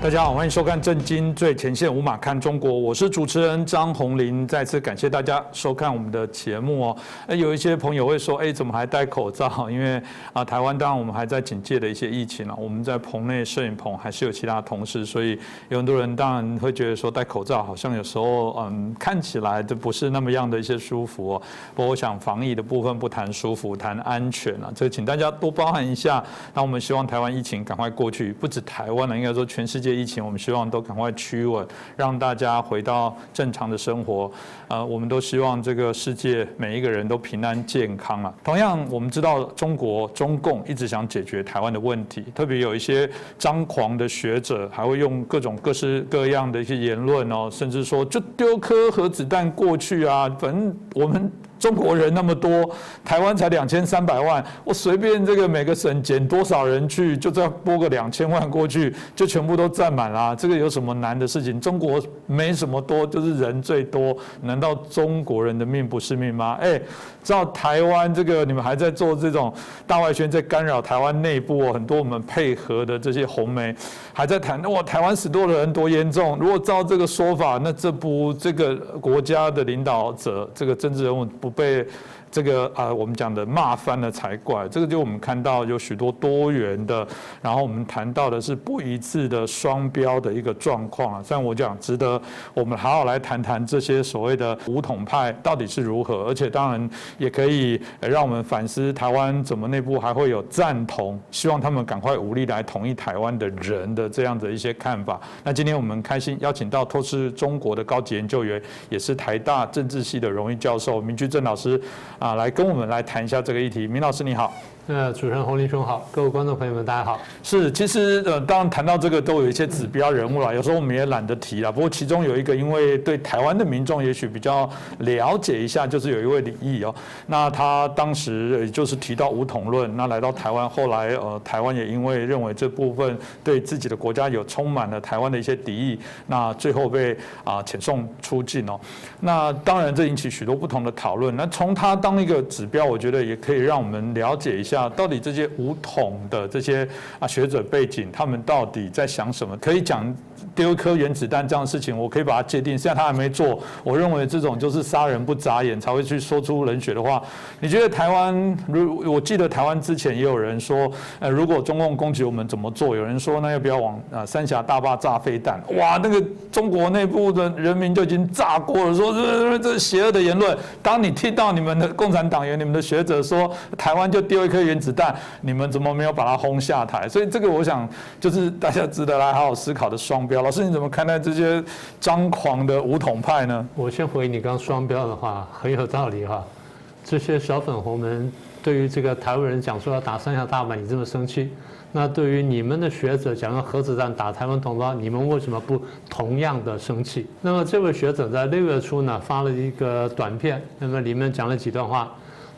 大家好，欢迎收看《震惊最前线》，无马看中国，我是主持人张宏林。再次感谢大家收看我们的节目哦。有一些朋友会说，怎么还戴口罩？因为台湾当然我们还在警戒的一些疫情啊，我们在棚内摄影棚还是有其他同事，所以有很多人当然会觉得说戴口罩好像有时候看起来就不是那么样的一些舒服哦。不过我想防疫的部分不谈舒服，谈安全啊，这请大家多包涵一下。那我们希望台湾疫情赶快过去，不止台湾了，应该说全世界疫情，我们希望都赶快趋稳，让大家回到正常的生活。我们都希望这个世界每一个人都平安健康啊。同样，我们知道中共一直想解决台湾的问题，特别有一些张狂的学者，还会用各种各式各样的一些言论哦，甚至说就丢颗核子弹过去啊，反正我们中国人那么多，台湾才2300万，我随便这个每个省减多少人去，就再拨个2000万过去，就全部都占满啦。这个有什么难的事情？中国没什么多，就是人最多，难道中国人的命不是命吗？知道台湾这个你们还在做这种大外宣，在干扰台湾内部，很多我们配合的这些红媒还在谈哇，台湾死多的人多严重。如果照这个说法，那这个国家的领导者，这个政治人物不被这个我们讲的骂翻了才怪。这个就我们看到有许多多元的，然后我们谈到的是不一致的双标的一个状况啊。像我讲，值得我们好好来谈谈这些所谓的武统派到底是如何，而且当然也可以让我们反思台湾怎么内部还会有赞同，希望他们赶快武力来统一台湾的人的这样的一些看法。那今天我们开心邀请到透视中国的高级研究员，也是台大政治系的荣誉教授明居正老师来跟我们来谈一下这个议题。明老师你好。主持人洪林兄好，各位观众朋友们大家好。是，其实当然谈到这个都有一些指标人物啦，有时候我们也懒得提啦。不过其中有一个，因为对台湾的民众也许比较了解一下，就是有一位李毅哦，那他当时就是提到武统论，那来到台湾，后来台湾也因为认为这部分对自己的国家有充满了台湾的一些敌意，那最后被遣送出境哦。那当然这引起许多不同的讨论。那从他当一个指标，我觉得也可以让我们了解一下。到底这些武统的这些学者背景，他们到底在想什么？可以讲丢一颗原子弹这样的事情，我可以把它界定。现在他还没做，我认为这种就是杀人不眨眼才会去说出冷血的话。你觉得台湾？我记得台湾之前也有人说，如果中共攻击我们怎么做？有人说那要不要往三峡大坝炸飞弹？哇，那个中国内部的人民就已经炸过了，说这邪恶的言论。当你听到你们的共产党员、你们的学者说台湾就丢一颗原子弹，你们怎么没有把它轰下台？所以这个我想就是大家值得来好好思考的双标。老师你怎么看待这些张狂的武统派呢？我先回你刚刚双标的话，很有道理哈。这些小粉红们对于这个台湾人讲说要打三峡大坝，你这么生气，那对于你们的学者讲要核子弹打台湾同胞，你们为什么不同样的生气？那么这位学者在6月初呢发了一个短片，那么里面讲了几段话。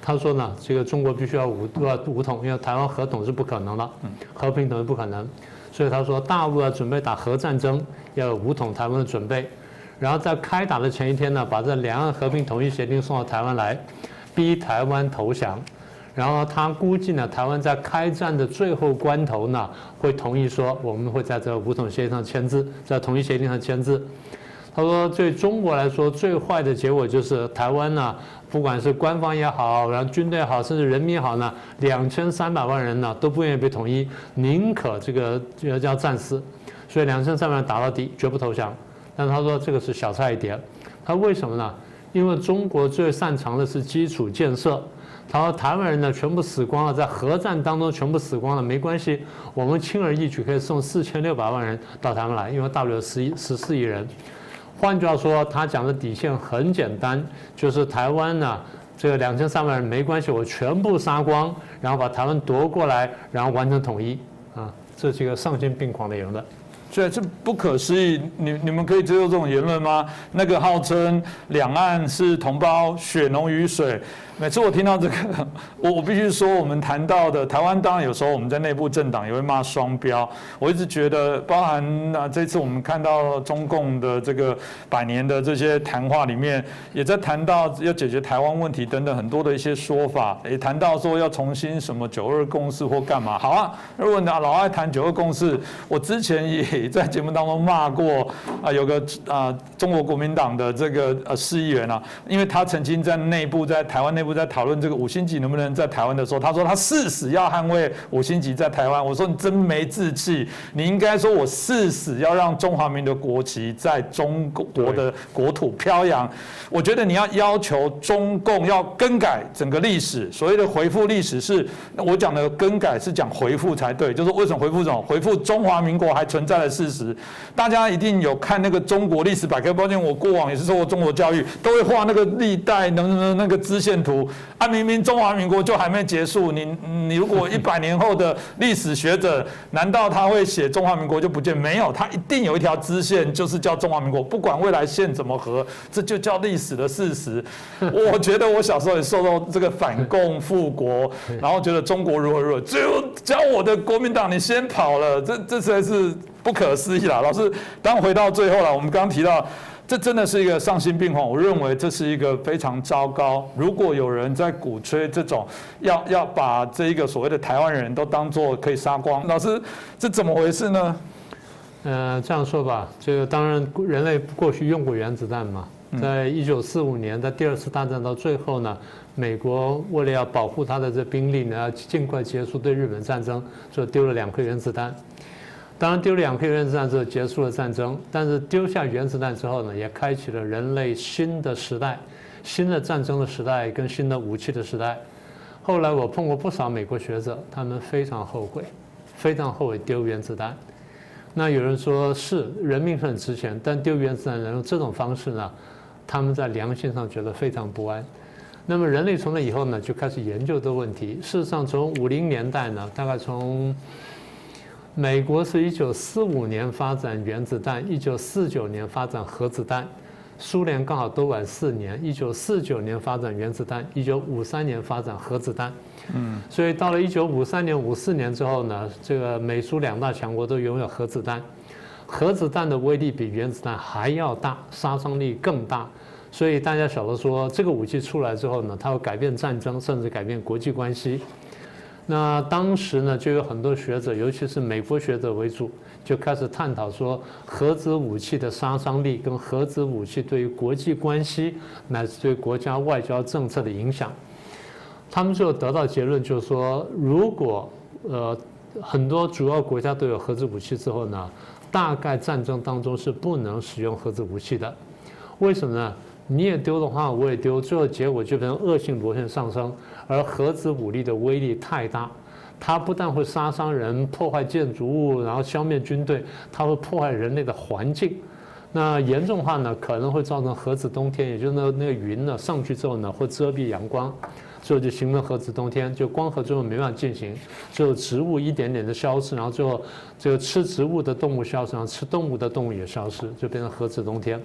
他说呢，这个中国必须要武统，因为台湾核统是不可能的，和平统是不可能，所以他说大陆要准备打核战争，要有武统台湾的准备，然后在开打的前一天呢，把这两岸和平统一协定送到台湾来，逼台湾投降，然后他估计呢，台湾在开战的最后关头呢，会同意说我们会在这个武统协议上签字，在统一协定上签字。他说，对中国来说，最坏的结果就是台湾呢，不管是官方也好，然后军队也好，甚至人民也好呢，2300万人呢都不愿意被统一，宁可这个要战死，所以2300万人打到底，绝不投降。但是他说这个是小菜一碟。他为什么呢？因为中国最擅长的是基础建设。他说台湾人呢全部死光了，在核战当中全部死光了，没关系，我们轻而易举可以送4600万人到台湾来，因为大陆有14亿人。换句话说，他讲的底线很简单，就是台湾呢，这个2300万人没关系，我全部杀光，然后把台湾夺过来，然后完成统一啊，这是一个丧心病狂的言论。对，这不可思议！你们可以接受这种言论吗？那个号称两岸是同胞，血浓于水。每次我听到这个，我必须说，我们谈到的台湾，当然有时候我们在内部政党也会骂双标。我一直觉得，包含这次我们看到中共的这个100年的这些谈话里面，也在谈到要解决台湾问题等等很多的一些说法，也谈到说要重新什么9·2共识或干嘛。好啊，如果你老爱谈9·2共识，我之前也伟在节目当中骂过有个中国国民党的这个市议员啊，因为他曾经在台湾内部在讨论这个5星级能不能在台湾的时候，他说他誓死要捍卫5星级在台湾。我说你真没志气，你应该说我誓死要让中华民国国旗在中国的国土飘扬。我觉得你要求中共要更改整个历史，所谓的回复历史是我讲的更改是讲回复才对，就是为什么回复什么？回复中华民国还存在的事实。大家一定有看那个中国历史百科，抱歉，我过往也是受过中国教育，都会画那个历代那个支线图啊，明明中华民国就还没结束，你如果100年后的历史学者，难道他会写中华民国就不见？没有，他一定有一条支线，就是叫中华民国，不管未来线怎么合，这就叫历史的事实。我觉得我小时候也受到这个反共复国，然后觉得中国如何，只有教我的国民党你先跑了，这实在是不可思议啦。老师，当回到最后了，我们刚刚提到。这真的是一个丧心病狂，我认为这是一个非常糟糕。如果有人在鼓吹这种要把这一个所谓的台湾人都当作可以杀光，老师这怎么回事呢？这样说吧，这个当然人类过去用过原子弹嘛，在1945年在第2次大战到最后呢，美国为了要保护他的这兵力呢，要尽快结束对日本战争，所以丢了2颗原子弹。当然丢了2颗原子弹之后结束了战争，但是丢下原子弹之后呢，也开启了人类新的时代，新的战争的时代跟新的武器的时代。后来我碰过不少美国学者，他们非常后悔丢原子弹。那有人说是人命是很值钱，但丢原子弹用这种方式呢，他们在良心上觉得非常不安。那么人类从那以后呢，就开始研究这个问题。事实上，从50年代呢，大概从美国是1945年发展原子弹，1949年发展核子弹，苏联刚好都晚4年，1949年发展原子弹，1953年发展核子弹。所以到了1953年、54年之后呢，这个美苏2大强国都拥有核子弹，核子弹的威力比原子弹还要大，杀伤力更大。所以大家晓得说，这个武器出来之后呢，它会改变战争，甚至改变国际关系。那当时呢，就有很多学者，尤其是美国学者为主，就开始探讨说核子武器的杀伤力跟核子武器对于国际关系乃至对国家外交政策的影响。他们最后得到结论，就是说，如果很多主要国家都有核子武器之后呢，大概战争当中是不能使用核子武器的。为什么呢？你也丢的话，我也丢，最后结果就变成恶性螺旋上升。而核子武力的威力太大，它不但会杀伤人、破坏建筑物，然后消灭军队，它会破坏人类的环境。那严重化呢，可能会造成核子冬天，也就是那个云呢上去之后呢，会遮蔽阳光，最后就形成核子冬天，就光合作用没办法进行，最后植物一点点的消失，然后最后这个吃植物的动物消失，然后吃动物的动物也消失，就变成核子冬天。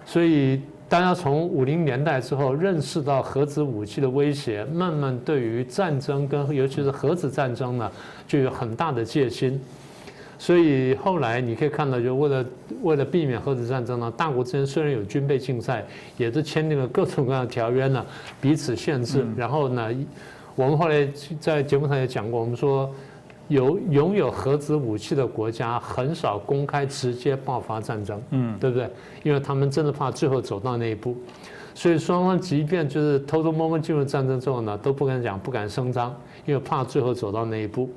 所以大家从50年代之后认识到核子武器的威胁，慢慢对于战争跟尤其是核子战争呢，就有很大的戒心。所以后来你可以看到，就为了避免核子战争呢，大国之间虽然有军备竞赛，也是签订了各种各样的条约呢，彼此限制。然后呢，我们后来在节目上也讲过，我们说拥有核子武器的国家很少公开直接爆发战争，对不对？因为他们真的怕最后走到那一步，所以双方即便就是偷偷摸摸进入战争之后呢，都不敢讲，不敢声张，因为怕最后走到那一步。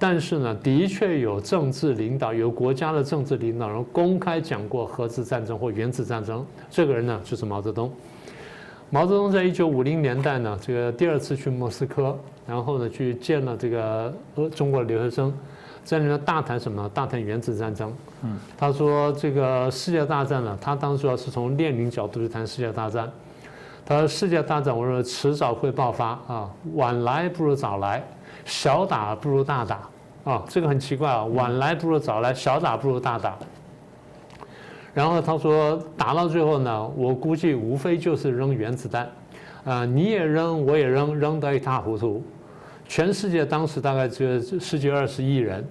但是呢，的确有政治领导，有国家的政治领导人公开讲过核子战争或原子战争。这个人呢，就是毛泽东。毛泽东在1950年代呢，这个第2次去莫斯科，然后呢去见了这个中国的留学生，在那边大谈什么呢？大谈原子战争。他说这个世界大战呢，他当时主要是从列宁角度去谈世界大战。他说世界大战我认为迟早会爆发啊，晚来不如早来，小打不如大打啊，这个很奇怪啊，晚来不如早来，小打不如大打。然后他说打到最后呢，我估计无非就是扔原子弹，你也扔，我也扔，扔得一塌糊涂。全世界当时大概只有10几20亿人，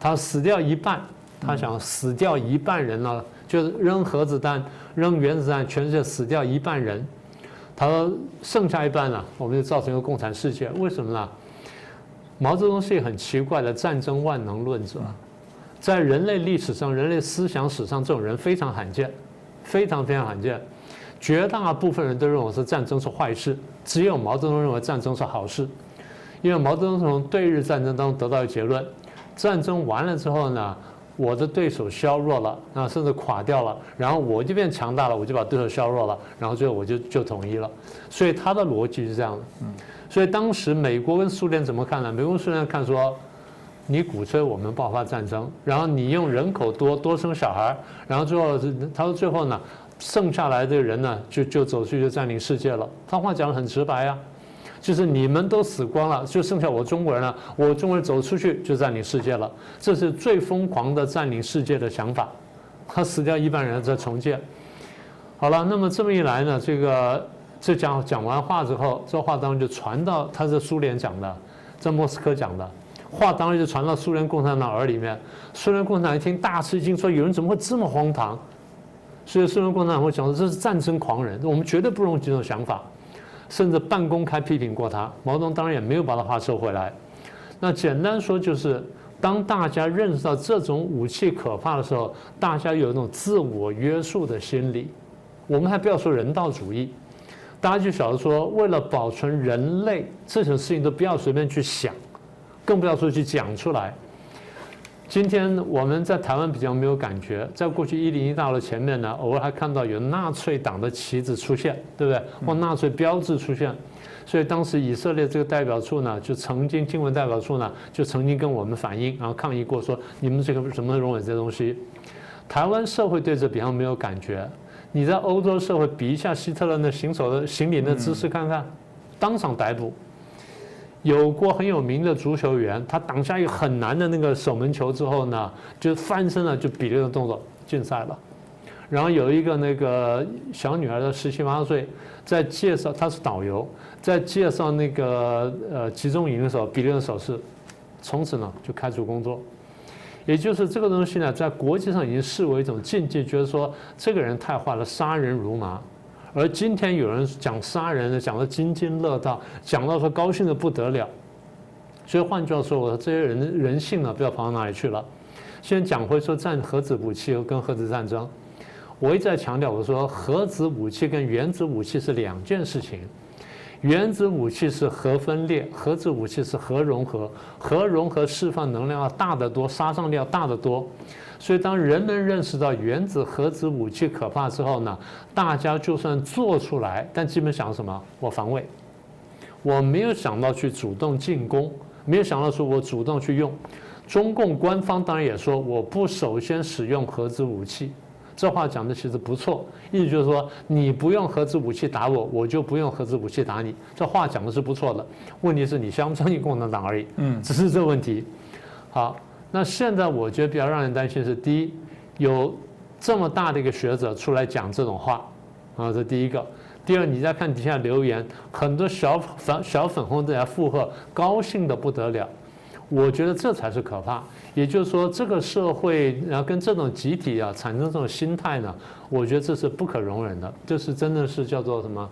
他死掉一半，他想死掉一半人呢，就是扔核子弹、扔原子弹，全世界死掉一半人。他说剩下一半呢，我们就造成一个共产世界。为什么呢？毛泽东是一个很奇怪的战争万能论者。在人类历史上、人类思想史上，这种人非常罕见，非常非常罕见。绝大部分人都认为是战争是坏事，只有毛泽东认为战争是好事。因为毛泽东从对日战争当中得到一个结论：战争完了之后呢，我的对手削弱了，啊，甚至垮掉了，然后我就变强大了，我就把对手削弱了，然后最后我就统一了。所以他的逻辑是这样的。所以当时美国跟苏联怎么看呢？美国跟苏联看说，你鼓吹我们爆发战争，然后你用人口多生小孩，然后最后他说最后呢，剩下来的人呢就走出去就占领世界了。他话讲得很直白啊。就是你们都死光了，就剩下我中国人了。我中国人走出去就占领世界了，这是最疯狂的占领世界的想法。他死掉一半人再重建。好了，那么这么一来呢，这讲完话之后，这话当然就传到他是苏联讲的，在莫斯科讲的话，当然就传到苏联共产党耳里面。苏联共产党一听大吃一惊，说有人怎么会这么荒唐？所以苏联共产党会讲说这是战争狂人，我们绝对不容许这种想法。甚至半公开批评过他，毛泽东当然也没有把他话收回来。那简单说就是，当大家认识到这种武器可怕的时候，大家有一种自我约束的心理。我们还不要说人道主义，大家就晓得说，为了保存人类，这种事情都不要随便去想，更不要说去讲出来。今天我们在台湾比较没有感觉，在过去101大楼前面呢，偶尔还看到有纳粹党的旗子出现，对不对？或纳粹标志出现，所以当时以色列这个代表处呢，就曾经经文代表处呢，就曾经跟我们反映，然后抗议过说，你们这个怎么容忍这些东西？台湾社会对这比较没有感觉，你在欧洲社会比一下希特勒那行礼的姿势看看，当场逮捕。有过很有名的足球员，他挡下一个很难的那个守门球之后呢，就翻身了，就比了个动作，禁赛了。然后有一个那个小女孩的17、18岁，在介绍，她是导游，在介绍那个集中营的时候比了个手势，从此呢就开除工作。也就是这个东西呢，在国际上已经视为一种禁忌，觉得说这个人太坏了，杀人如麻。而今天有人讲杀人的，讲得津津乐道，讲到说高兴得不得了。所以换句话说，我说这些人性呢，不要跑到哪里去了。先讲回说核子武器跟核子战争，我一再强调，我说核子武器跟原子武器是两件事情。原子武器是核分裂，核子武器是核融合。核融合释放能量要大得多，杀伤力要大得多。所以，当人们认识到原子核子武器可怕之后呢，大家就算做出来，但基本想什么？我防卫，我没有想到去主动进攻，没有想到说我主动去用。中共官方当然也说，我不首先使用核子武器。这话讲的其实不错，意思就是说，你不用核子武器打我，我就不用核子武器打你。这话讲的是不错的，问题是你相不相信共产党而已。只是这个问题。好。那现在我觉得比较让人担心是，第一，有这么大的一个学者出来讲这种话，啊，这第一个。第二，你再看底下留言，很多小粉红在附和，高兴的不得了。我觉得这才是可怕。也就是说，这个社会然后跟这种集体啊产生这种心态呢，我觉得这是不可容忍的，这是真的是叫做什么？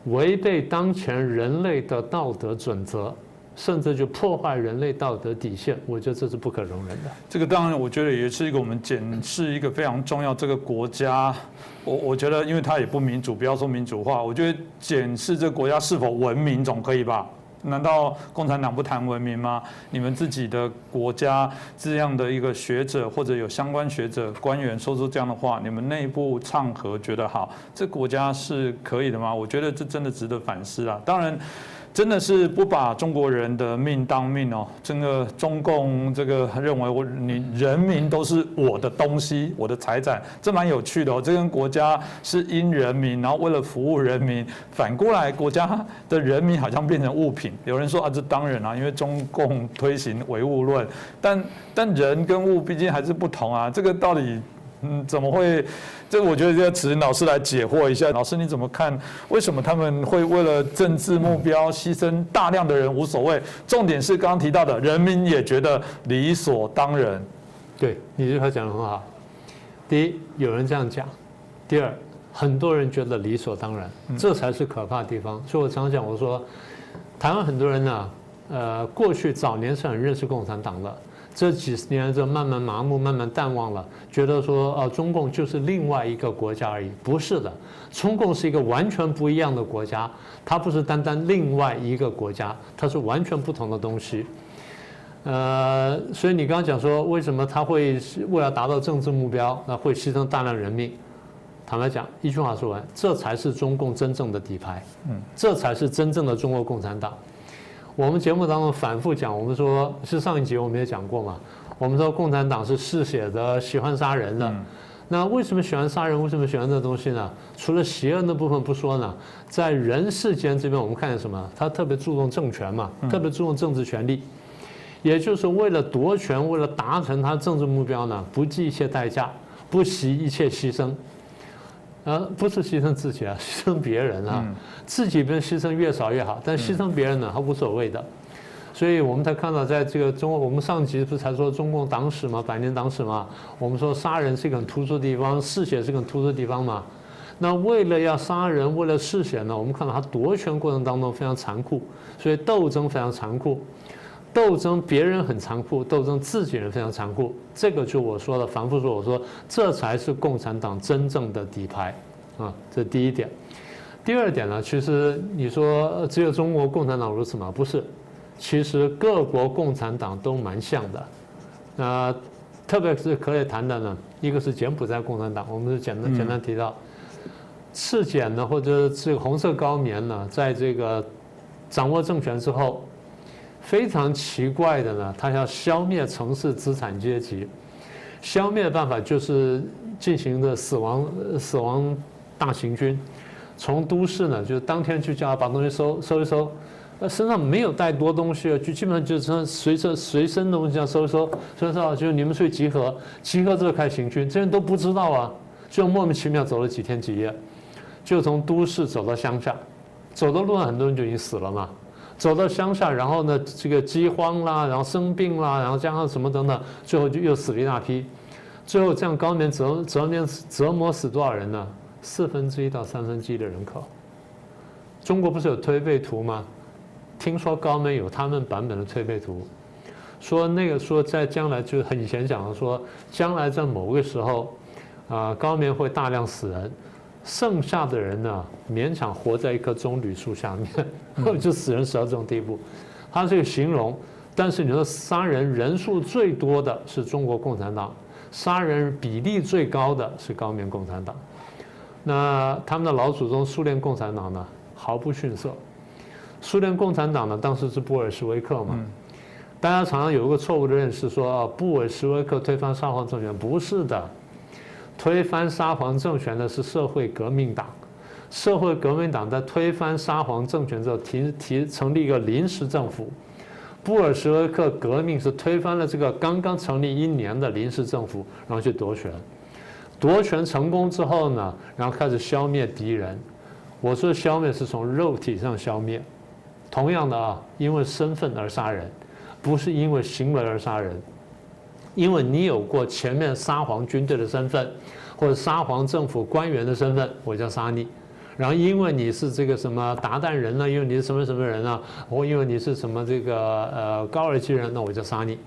违背当前人类的道德准则。甚至就破坏人类道德底线，我觉得这是不可容忍的。这个当然，我觉得也是一个我们检视一个非常重要这个国家。我觉得，因为它也不民主，不要说民主化，我觉得检视这个国家是否文明总可以吧？难道共产党不谈文明吗？你们自己的国家这样的一个学者或者有相关学者官员说出这样的话，你们内部唱和觉得好，这国家是可以的吗？我觉得这真的值得反思啊。当然。真的是不把中国人的命当命哦！这个中共这个认为你人民都是我的东西，我的财产，这蛮有趣的哦。这跟国家是因人民，然后为了服务人民，反过来国家的人民好像变成物品。有人说啊，这当然啊，因为中共推行唯物论，但人跟物毕竟还是不同啊。这个到底怎么会？这我觉得要请老师来解惑一下。老师你怎么看？为什么他们会为了政治目标牺牲大量的人无所谓？重点是刚刚提到的，人民也觉得理所当然。对，你这话讲得很好。第一，有人这样讲；第二，很多人觉得理所当然，这才是可怕的地方。所以我常讲，我说台湾很多人呢，过去早年是很认识共产党的。这几十年就慢慢麻木、慢慢淡忘了，觉得说中共就是另外一个国家而已。不是的，中共是一个完全不一样的国家，它不是单单另外一个国家，它是完全不同的东西。所以你刚刚讲说，为什么他会为了达到政治目标，那会牺牲大量人命？坦白讲，一句话说完，这才是中共真正的底牌，这才是真正的中国共产党。我们节目当中反复讲，我们说是上一集我们也讲过嘛，我们说共产党是嗜血的，喜欢杀人的。那为什么喜欢杀人？为什么喜欢这东西呢？除了邪恶的部分不说呢，在人世间这边我们看见什么？他特别注重政权嘛，特别注重政治权力。也就是为了夺权，为了达成他政治目标呢，不计一切代价，不惜一切牺牲，不是牺牲自己啊，牺牲别人啊，自己边牺牲越少越好，但牺牲别人呢，他无所谓的。所以我们才看到，在这个中国，我们上集不是才说中共党史嘛，100年党史嘛，我们说杀人是一个很突出的地方，嗜血是一个很突出的地方嘛。那为了要杀人，为了嗜血呢，我们看到他夺权过程当中非常残酷，所以斗争非常残酷。斗争别人很残酷，斗争自己人非常残酷，这个就我说的，反复说，我说这才是共产党真正的底牌啊，这第一点。第二点呢，其实你说只有中国共产党如此吗？不是，其实各国共产党都蛮像的。特别是可以谈的呢，一个是柬埔寨共产党，我们是简单提到，赤柬呢，或者这个红色高棉呢，在这个掌握政权之后。非常奇怪的呢，他要消灭城市资产阶级，消灭的办法就是进行的死亡大行军，从都市呢，就是当天去叫他把东西收一收，身上没有带多东西，就基本上就是随身东西要收一收，就是你们去集合之后开始行军，这些人都不知道啊，就莫名其妙走了几天几夜，就从都市走到乡下，走的路上很多人就已经死了嘛。走到乡下，然后呢，这个饥荒啦，然后生病啦，然后加上什么等等，最后就又死了一大批。最后这样高棉折磨死多少人呢？1/4到1/3的人口。中国不是有推背图吗？听说高棉有他们版本的推背图，说在将来就很以前讲的说，将来在某个时候，高棉会大量死人。剩下的人呢，勉强活在一棵棕榈树下面，就死人死到这种地步。他是个形容，但是你说杀人人数最多的是中国共产党，杀人比例最高的是高棉共产党。那他们的老祖宗苏联共产党呢，毫不逊色。苏联共产党呢，当时是布尔什维克嘛，大家常常有一个错误的认识，说布尔什维克推翻沙皇政权，不是的。推翻沙皇政权的是社会革命党，社会革命党在推翻沙皇政权之后成立一个临时政府。布尔什维克革命是推翻了这个刚刚成立1年的临时政府，然后去夺权。夺权成功之后呢，然后开始消灭敌人。我说消灭是从肉体上消灭。同样的因为身份而杀人，不是因为行为而杀人。因为你有过前面沙皇军队的身份，或者沙皇政府官员的身份，我就杀你。然后因为你是这个什么鞑靼人呢，因为你是什么人啊，或因为你是什么这个高尔基人，那我就杀你。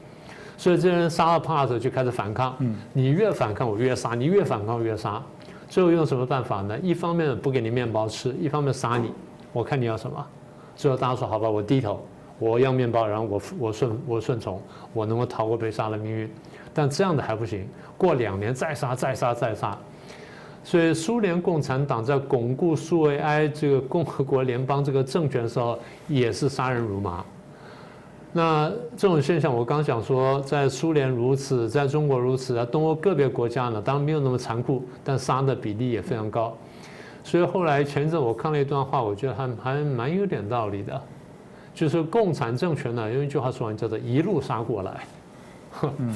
所以这些人杀了怕的就开始反抗，你越反抗我越杀，你越反抗我越杀。最后用什么办法呢？一方面不给你面包吃，一方面杀你，我看你要什么。最后大家说好吧，我低头。我要面包，然后我顺从，我能够逃过被杀的命运。但这样的还不行，过2年再杀。所以苏联共产党在巩固苏维埃这个共和国联邦这个政权的时候，也是杀人如麻。那这种现象，我刚讲说，在苏联如此，在中国如此，在东欧个别国家呢，当然没有那么残酷，但杀的比例也非常高。所以后来前阵我看了一段话，我觉得还蛮有点道理的。就是共产政权呢，用一句话说完叫做一路杀过来，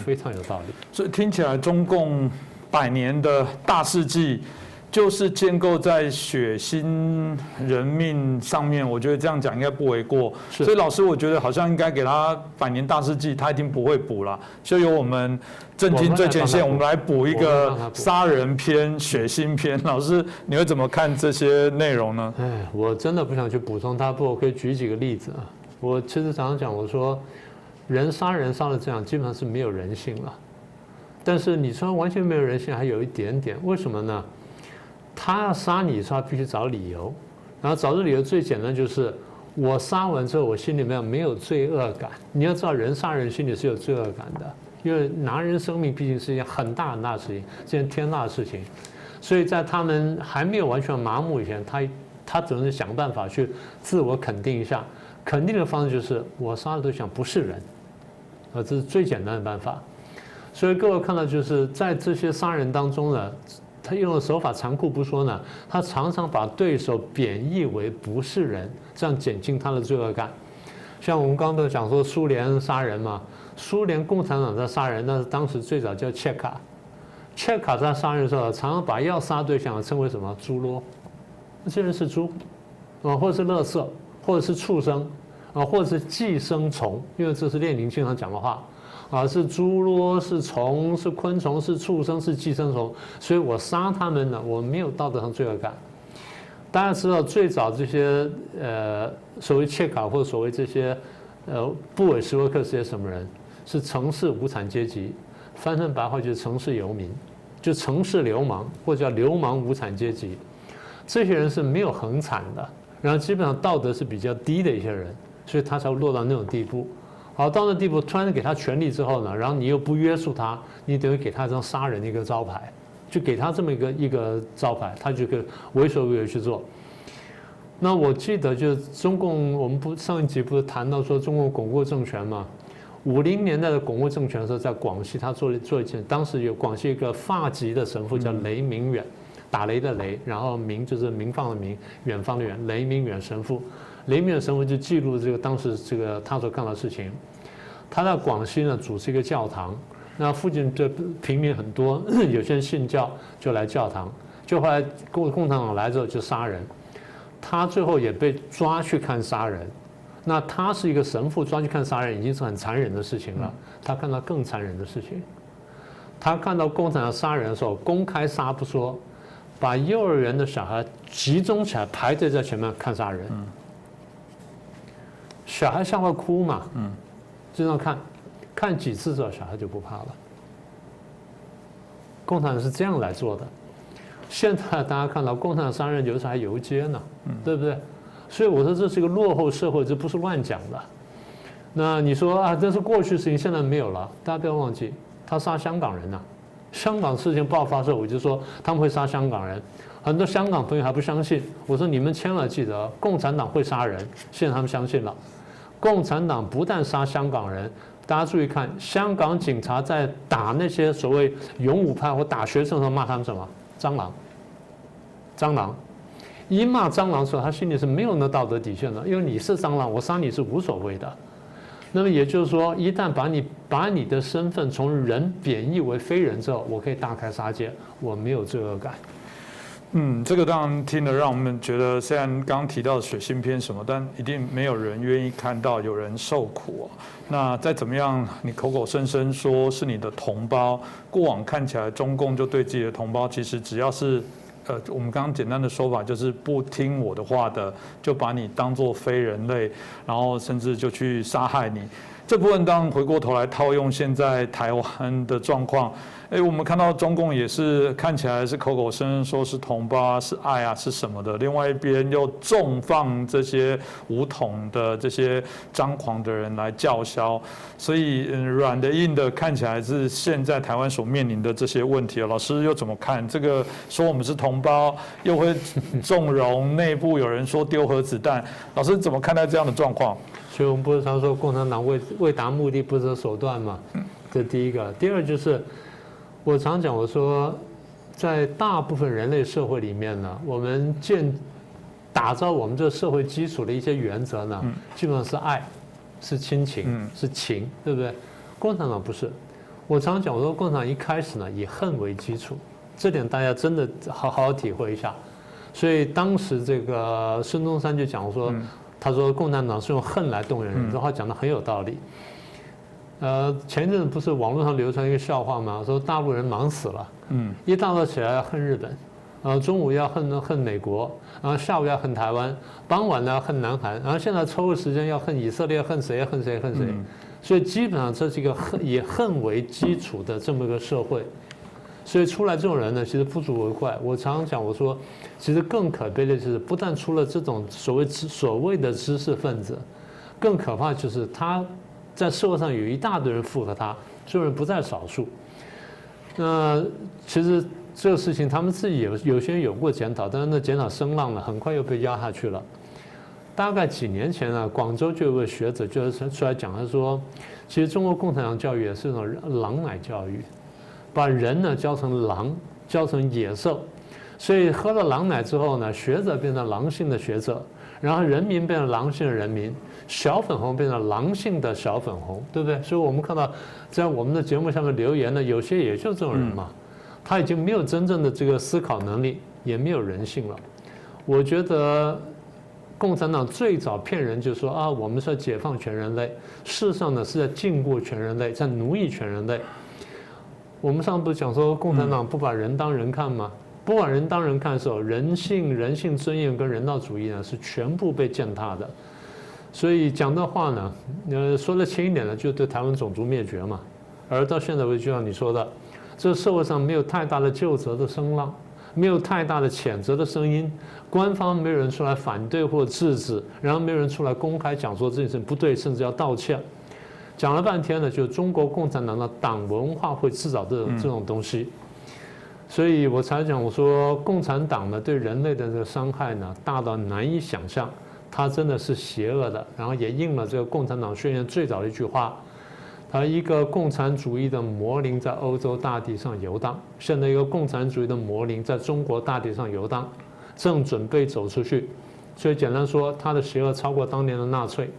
非常有道理。所以听起来中共100年的大事记，就是建构在血腥人命上面。我觉得这样讲应该不为过。所以老师，我觉得好像应该给他100年大事记，他一定不会补了，就由我们震惊最前线，我们来补一个杀人篇、血腥篇。老师，你会怎么看这些内容呢？我真的不想去补充它，不过我可以举几个例子啊。我其实常常讲，我说人杀人杀的这样，基本上是没有人性了。但是你说完全没有人性，还有一点点，为什么呢？他要杀你，他必须找理由，然后找的理由最简单就是我杀完之后，我心里面没有罪恶感。你要知道，人杀人心里是有罪恶感的，因为拿人生命毕竟是一件很大很大的事情，是件天大的事情。所以在他们还没有完全麻木以前，他总是想办法去自我肯定一下。肯定的方式就是我杀的对象不是人，这是最简单的办法。所以各位看到，就是在这些杀人当中呢，他用的手法残酷不说呢，他常常把对手贬义为不是人，这样减轻他的罪恶感。像我们刚刚讲说苏联杀人嘛，苏联共产党在杀人，那是当时最早叫切卡。切卡在杀人的时候，常常把要杀对象称为什么猪猡，这人是猪，或者是垃圾，或者是畜生，或者是寄生虫，因为这是列宁经常讲的话。是猪猡，是虫，是昆虫，是畜生，是寄生虫，所以我杀他们呢，我没有道德上罪恶感。大家知道，最早这些所谓切卡或者所谓这些布韦什维克是些什么人？是城市无产阶级，翻成白话就是城市游民，就城市流氓或者叫流氓无产阶级。这些人是没有横产的，然后基本上道德是比较低的一些人，所以他才会落到那种地步。好，到那地步，突然给他权力之后呢，然后你又不约束他，你等于给他一张杀人的一个招牌，就给他这么一个招牌，他就可以为所欲为去做。那我记得就是中共，我们上一集不是谈到说中共巩固政权嘛？50年代的巩固政权的时候，在广西他做一件，当时有广西一个发籍的神父叫雷明远，打雷的雷，然后明就是明放的明，远方的远，雷明远神父。雷明远神父就记录这个当时这个他所干的事情。他在广西呢主持一个教堂，那附近的平民很多，有些人信教就来教堂，就后来共产党来之后就杀人，他最后也被抓去看杀人。那他是一个神父，抓去看杀人已经是很残忍的事情了。他看到更残忍的事情，他看到共产党杀人的时候，公开杀不说，把幼儿园的小孩集中起来排队在前面看杀人。小孩像会哭嘛，就这样看几次之后，小孩就不怕了。共产党是这样来做的。现在大家看到共产党杀人有时候还游街呢，对不对？所以我说这是一个落后社会，这不是乱讲的。那你说这是过去事情，现在没有了。大家不要忘记，他杀香港人呐。香港事情爆发的时候，我就说他们会杀香港人。很多香港朋友还不相信，我说你们千万记得，共产党会杀人。现在他们相信了。共产党不但杀香港人，大家注意看，香港警察在打那些所谓勇武派或打学生的时候骂他们什么？蟑螂。蟑螂，一骂蟑螂的时候，他心里是没有那道德底线的，因为你是蟑螂，我杀你是无所谓的。那么也就是说，一旦把你的身份从人贬义为非人之后，我可以大开杀戒，我没有罪恶感。这个当然听了让我们觉得，虽然刚刚提到血腥片什么，但一定没有人愿意看到有人受苦。那再怎么样，你口口声声说是你的同胞，过往看起来中共就对自己的同胞，其实只要是我们刚刚简单的说法就是不听我的话的，就把你当作非人类，然后甚至就去杀害你。这部分当然回过头来套用现在台湾的状况，我们看到中共也是看起来是口口声声说是同胞啊，是爱啊，是什么的，另外一边又重放这些武统的这些张狂的人来叫嚣，所以软的硬的看起来是现在台湾所面临的这些问题。老师又怎么看这个？说我们是同胞，又会纵容内部有人说丢核子弹，老师怎么看待这样的状况？所以我们不是常说共产党为达目的不择手段嘛？这第一个。第二就是我常讲，我说在大部分人类社会里面呢，我们打造我们这个社会基础的一些原则呢，基本上是爱，是亲情，是情，对不对？共产党不是。我常讲，我说共产党一开始呢以恨为基础，这点大家真的好好体会一下。所以当时这个孙中山就讲说。他说共产党是用恨来动员人，这话讲得很有道理。前一阵子不是网络上流传一个笑话吗？说大陆人忙死了，一大早起来要恨日本，中午要恨美国，然后下午要恨台湾，傍晚呢要恨南韩，然后现在抽个时间要恨以色列，恨谁？所以基本上这是一个以恨为基础的这么一个社会。所以出来这种人呢，其实不足为怪。我常常讲，我说，其实更可悲的就是，不但出了这种所谓的知识分子，更可怕就是他在社会上有一大堆人附和他，这种人不在少数。那其实这个事情他们自己有些人有过检讨，但是那检讨声浪呢，很快又被压下去了。大概几年前呢，广州就有个学者就是出来讲，他说，其实中国共产党教育也是一种狼奶教育。把人呢教成狼，教成野兽，所以喝了狼奶之后呢，学者变成狼性的学者，然后人民变成狼性的人民，小粉红变成狼性的小粉红，对不对？所以我们看到在我们的节目下面留言呢，有些也就这种人嘛，他已经没有真正的这个思考能力，也没有人性了。我觉得共产党最早骗人就说啊，我们是要解放全人类，事实上呢是在禁锢全人类，在奴役全人类。我们上次不是讲说共产党不把人当人看吗？不把人当人看的时候，人性尊严跟人道主义呢是全部被践踏的。所以讲的话呢，说的轻一点呢，就对台湾种族灭绝嘛。而到现在为止，就像你说的，这社会上没有太大的究责的声浪，没有太大的谴责的声音，官方没有人出来反对或制止，然后没有人出来公开讲说这件事不对，甚至要道歉。讲了半天呢，就中国共产党的党文化会制造这种东西，所以我才讲，我说共产党呢对人类的这个伤害呢大到难以想象，它真的是邪恶的。然后也应了这个共产党宣言最早的一句话，它一个共产主义的魔灵在欧洲大地上游荡，现在一个共产主义的魔灵在中国大地上游荡，正准备走出去。所以简单说，它的邪恶超过当年的纳粹。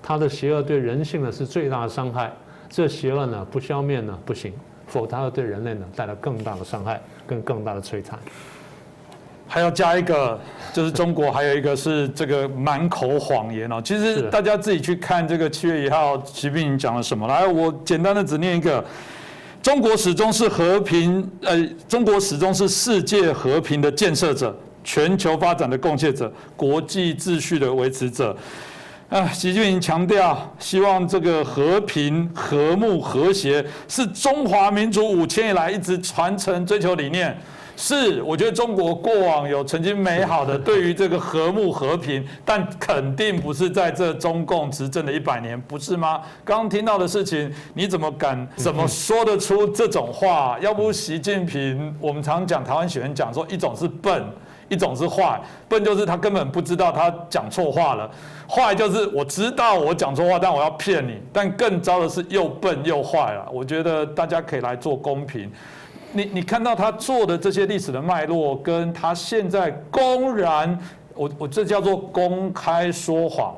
他的邪恶对人性呢是最大的伤害，这邪恶呢不消灭呢不行，否则它会对人类呢带来更大的伤害跟更大的摧残。还要加一个，就是中国还有一个是这个满口谎言哦。其实大家自己去看这个7月1号习近平讲了什么。来，我简单的只念一个：中国始终是中国始终是世界和平的建设者，全球发展的贡献者，国际秩序的维持者。习近平强调，希望这个和平、和睦、和谐是中华民族5000以来一直传承追求理念。是，我觉得中国过往有曾经美好的对于这个和睦和平，但肯定不是在这中共执政的100年，不是吗？刚刚听到的事情，你怎么说得出这种话？要不习近平，我们常讲台湾学员讲说，一种是笨。一种是坏，笨就是他根本不知道他讲错话了，坏就是我知道我讲错话，但我要骗你，但更糟的是又笨又坏了。我觉得大家可以来做公平。你看到他做的这些历史的脉络，跟他现在公然，我这叫做公开说谎。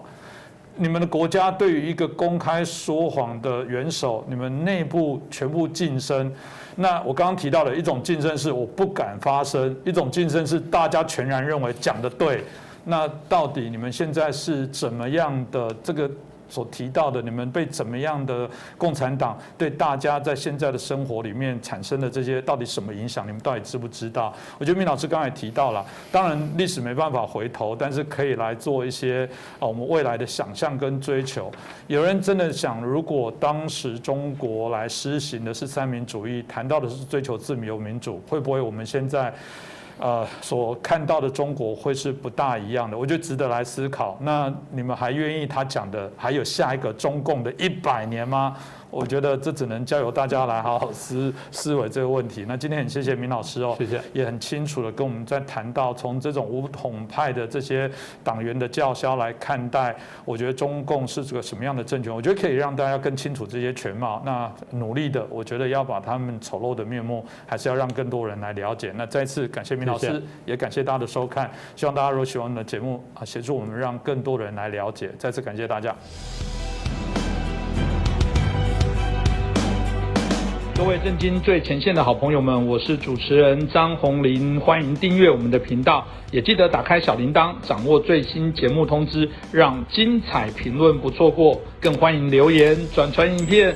你们的国家对于一个公开说谎的元首，你们内部全部晋升。那我刚刚提到的一种晋升是我不敢发声，一种晋升是大家全然认为讲得对。那到底你们现在是怎么样的这个所提到的，你们被怎么样的共产党对大家在现在的生活里面产生的这些到底什么影响？你们到底知不知道？我觉得明老师刚才提到了，当然历史没办法回头，但是可以来做一些我们未来的想象跟追求。有人真的想，如果当时中国来施行的是三民主义，谈到的是追求自由民主，会不会我们现在所看到的中国会是不大一样的？我觉得值得来思考。那你们还愿意他讲的还有下一个中共的100年吗？我觉得这只能交由大家来好好思维这个问题。那今天很谢谢明老师哦，谢谢，也很清楚的跟我们在谈到从这种武统派的这些党员的叫嚣来看待，我觉得中共是个什么样的政权？我觉得可以让大家更清楚这些全貌。那努力的，我觉得要把他们丑陋的面目，还是要让更多人来了解。那再次感谢明老师，也感谢大家的收看。希望大家如果喜欢我们的节目协助我们让更多人来了解。再次感谢大家。各位震惊最前线的好朋友们，我是主持人张宏林，欢迎订阅我们的频道，也记得打开小铃铛，掌握最新节目通知，让精彩评论不错过。更欢迎留言、转传影片，